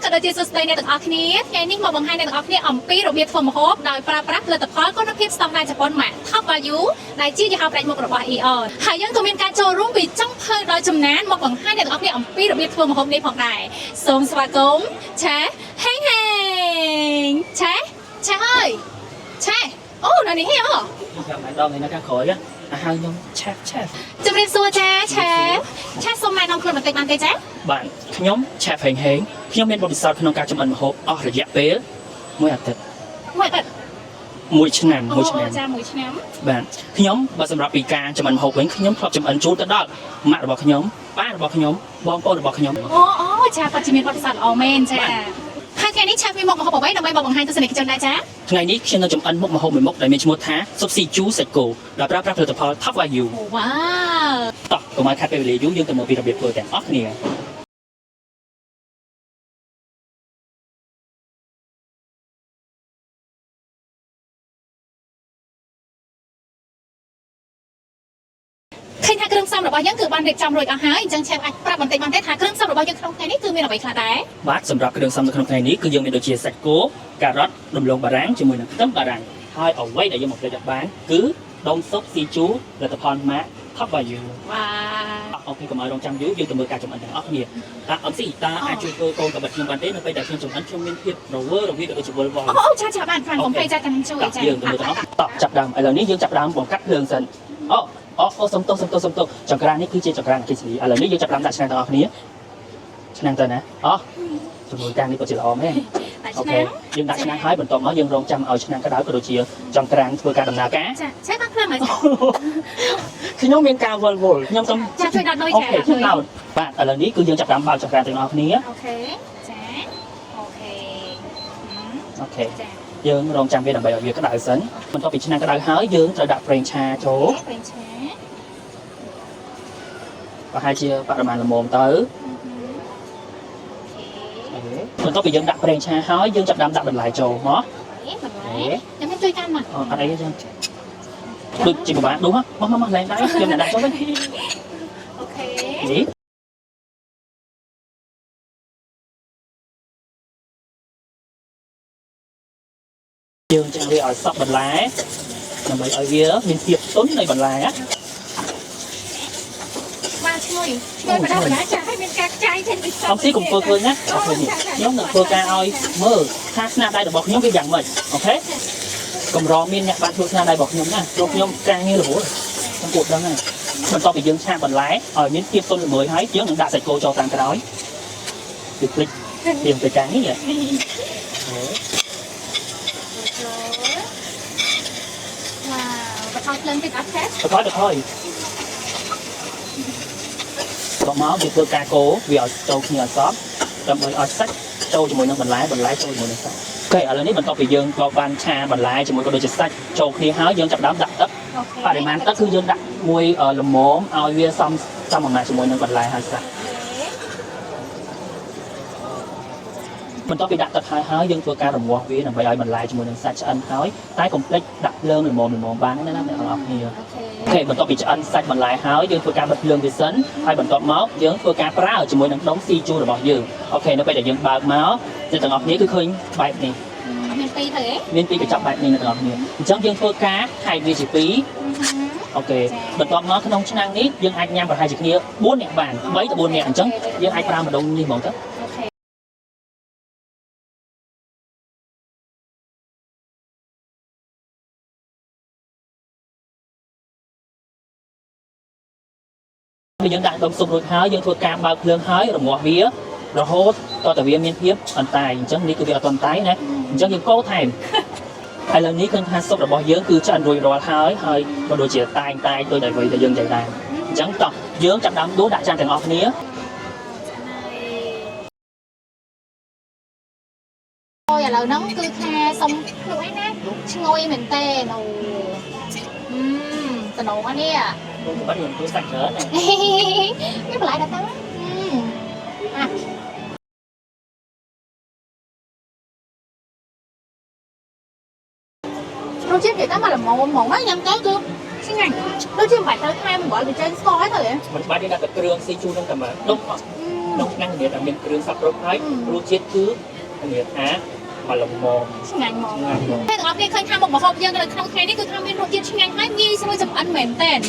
ក៏ដូចជាសួស្តីអ្នកទាំងអស់គ្នាថ្ងៃនេះមកបង្ហាញអ្នកទាំងអស់គ្នាអំពីរបៀបធ្វើម្ហូបដោយប្រើប្រាស់ផលិតផលគុណភាពស្តង់ដារជប៉ុនម៉ាក Top Value ដែលជាយីហោផ្នែកមុខរបស់ EON ហើយយើងក៏មានការចូលរួមពីចុងភៅដោយចំណានមកបង្ហាញអ្នកទាំងអស់គ្នាអំពីរបៀបធ្វើម្ហូបនេះផងដែរសូមស្វាគមន៍ឆាហេងហេងឆាអើយឆាអូនៅនេះហ៎ខ្ញុំមិនដល់ថ្ងៃណាក្រោយអាហើយខ្ញុំឆាជំរាបសួរចាឆាសូមណែនាំខ្លួនបន្តិចបានទេចាបាទខ្ញុំឆាហេងខ្ញុំមានបទពិសោធន៍ក្នុងការចម្អិនម្ហូបអស់រយៈពេល1អាទិត្យ1ឆ្នាំចា1ឆ្នាំបាទខ្ញុំបើសម្រាប់ពីការចម្អិនម្ហូបវិញខ្ញុំធ្លាប់ចម្អិនជូនទៅដល់ម៉ាក់របស់ខ្ញុំប៉ារបស់ខ្ញុំបងប្អូនរបស់ខ្ញុំអូចាគាត់ជាមានបទពិសោធន៍ល្អមែនចាហើយថ្ងៃនេះឆាមានមុខម្ហូបអ្វីដើម្បីមកបង្ហាញទស្សនិកជនដែរចាថ្ងៃនេះខ្ញុំនឹងចម្អិនមុខម្ហូបមួយមុខដែលមានឈ្មោះថាស៊ុបស៊ីជូសាច់គោដែលប្រើប្រាស់ផលិតផល Top Value វ៉ាវតោះកុំឲ្យខាត់ពេលវេលាយូរយើងទៅមើលពីរបៀបធ្វើទាំងអស់គ្នាឃើញថាគ្រឿងផ្សំរបស់យើងគឺបានរៀបចំរួចអស់ហើយអញ្ចឹងឆេฟអាចប្រាប់បន្តិចបានទេថាគ្រឿងផ្សំរបស់យើងក្នុងថ្ងៃនេះគឺមានអ្វីខ្លះដែរបាទសម្រាប់គ្រឿងផ្សំនៅក្នុងថ្ងៃនេះគឺយើងមានដូចជាសាច់គោការ៉ុតដំឡូងបារាំងជាមួយនឹងខ្ទឹមបារាំងហើយអ្វីដែលយើងមកភ្លេចអត់បានគឺដុំស៊ុបស៊ីជូផលិតផលម៉ាក Top Value វ៉ាអូខេកុំឲ្យរងចាំយូរយើងទៅមើលការចម្អិនទាំងអស់គ្នាអត់ស៊ីតាអាចជួយធ្វើកូនកបិតខ្ញុំបានទេនៅពេលដែលខ្ញុំចម្អិនខ្ញុំមានភាពរវើរវាយក៏ដូចជាវល់វល់អូឆាបានប្រាំកំពេចចាកាន់ជួយចាយើងទៅមើលទាំងអស់តោះចាប់ដើមឥឡូវនេះយើងចាប់ដើមបង្កាត់ភ្លើងសិនអូសុំទោសចង្ក្រាននេះគឺជាចង្ក្រានអគ្គិសនីឥឡូវនេះយើងចាប់ដើមដាក់ឆ្នាំងទាំងអស់គ្នាឆ្នាំងទៅណាជំនួយការនេះក៏ជាល្អមែនអូខេយើងដាក់ឆ្នាំងហើយបន្ទាប់មកយើងរងចាំឲ្យឆ្នាំងក្តៅក៏ដូចជាចង្ក្រានធ្វើការដំណើរការចាឆេបានខ្លាំងហើយខ្ញុំមានការវល់ខ្ញុំសូមជួយដាក់ដូចចាខ្ញុំដោតបាទឥឡូវនេះគឺយើងចាប់ដើមបើកចង្ក្រានទាំងអស់គ្នាអូខេចាអូខេយើងរងចាំវាដើម្បីឲ្យវាក្តៅសិនបន្ទាប់ពីឆ្នាំងក្តៅហើយយើងត្រូវដាក់ប្រេងឆាចូលប្រេងឆាប្រហែលជាបរិមាណល្មមទៅបន្ទាប់ពីយើងដាក់ប្រេងឆាហើយយើងចាប់ដើមដាក់បន្លែចូលមកចាំជួយកាន់មកអត់អីទេចឹងដូចជាពិបាកដួសមកឡើងដែរខ្ញុំដាក់ចូលវិញអូខេនេះយើងចាំវាឲ្យសក់បន្លែដើម្បីឲ្យវាមានភាពទន់នៃបន្លែឈ្ងុយបណ្ដាចាឲ្យមានការខ្ចាយចេញពីអំស៊ីកុំធ្វើឃើញណាអូខេនេះខ្ញុំនឹងធ្វើការឲ្យមើលថាស្នាដៃរបស់ខ្ញុំវាយ៉ាងម៉េចអូខេកម្រមានអ្នកបានធ្វើស្នាដៃរបស់ខ្ញុំណាព្រោះខ្ញុំការងាររហូតខ្ញុំពូតដឹងហើយបន្ទាប់ពីយើងឆាបន្លែឲ្យមានភាពទន់ល្មើយហើយយើងនឹងដាក់សាច់គោចូលតាមក្រោយគឺភ្លេចពីទៅការនេះវ៉ាវបន្ថយភ្លើងតិចអត់ទេបន្ថយមកវាធ្វើការកូរវាឲ្យចូលគ្នាឲ្យសព្វដើម្បីឲ្យសាច់ចូលជាមួយនឹងបន្លែចូលជាមួយនឹងសាច់អូខេឥឡូវនេះបន្ទាប់ពីយើងក៏បានឆាបន្លែជាមួយក៏ដូចជាសាច់ចូលគ្នាហើយយើងចាប់ដើមដាក់ទឹកបរិមាណទឹកគឺយើងដាក់មួយល្មមឲ្យវាសមអំណាចជាមួយនឹងបន្លែហើយសាច់បន្ទាប់ពីដាក់ទឹកហើយយើងធ្វើការរំងាស់វាដើម្បីឲ្យបន្លែជាមួយនឹងសាច់ឆ្អិនហើយតែកុំភ្លេចដាក់ភ្លើងល្មមបានណាអ្នកនរគ្នាអូខេបន្ទាប់ពីឆ្អិនសាច់បន្លែហើយយើងធ្វើការបិទភ្លើងវាសិនហើយបន្ទាប់មកយើងធ្វើការប្រើជាមួយនឹងដុំស៊ីជូររបស់យើងអូខេនៅពេលដែលយើងបើកមកអ្នកទាំងអស់គ្នាគឺឃើញបែបនេះមានពីរទៅមានពីរកញ្ចក់បែបនេះអ្នកទាំងអស់គ្នាអញ្ចឹងយើងធ្វើការខែកវាជា2អូខេបន្ទាប់មកក្នុងឆ្នាំងនេះយើងអាចញ៉ាំប្រហែលជាគ្នា4នាក់បាន3ទៅ4នាក់អញ្ចឹងយើងអាចប្រើម្ដងនេះហ្មងទៅយើងដាក់ដុំស៊ុបរួចហើយយើងធ្វើការបើកភ្លើងហើយរងាស់វារហូតតតែវាមានភាពអន្តាយអញ្ចឹងនេះគឺវាអត់អន្តាយណាអញ្ចឹងយើងកូរថែមឥឡូវនេះឃើញថាស៊ុបរបស់យើងគឺឆ្អិនរួចរាល់ហើយក៏ដូចជាតែងដូចតែអ្វីដែលយើងនិយាយដែរអញ្ចឹងតោះយើងចាប់ដើមដួសដាក់ចានទាំងអស់គ្នាអូយឥឡូវហ្នឹងគឺថាសុំលក់ឯណាឈ្ងុយមែនតើអូតំណងអានេះបាត់យើងធ្វើសាច់ច្រើនណាមានបន្លែដល់ទៅរសជាតិនិយាយតាមមកល្មមហ្មងញ៉ាំទៅគឺឆ្ងាញ់ដូចជាមិនបាច់ទៅថែមអំបិលវាចេញស្ករហើយទៅមិនបាច់យើងដាក់ទឹកគ្រឿងស៊ីជូរនឹងតែមកដុំ ក្នុងឆ្នាំនេះតែមានគ្រឿងសប្បុរសហើយរសជាតិគឺនេះថាមកលំម ឆ្ងាញ់មក ឆ្ងាញ់មក តែទាំងអស់គ្នាឃើញថាមុខម្ហូបយើងនៅក្នុងថ្ងៃនេះគឺថាមានរសជាតិឆ្ងាញ់ហើយងាយស្រួលចម្អិនមែនទែន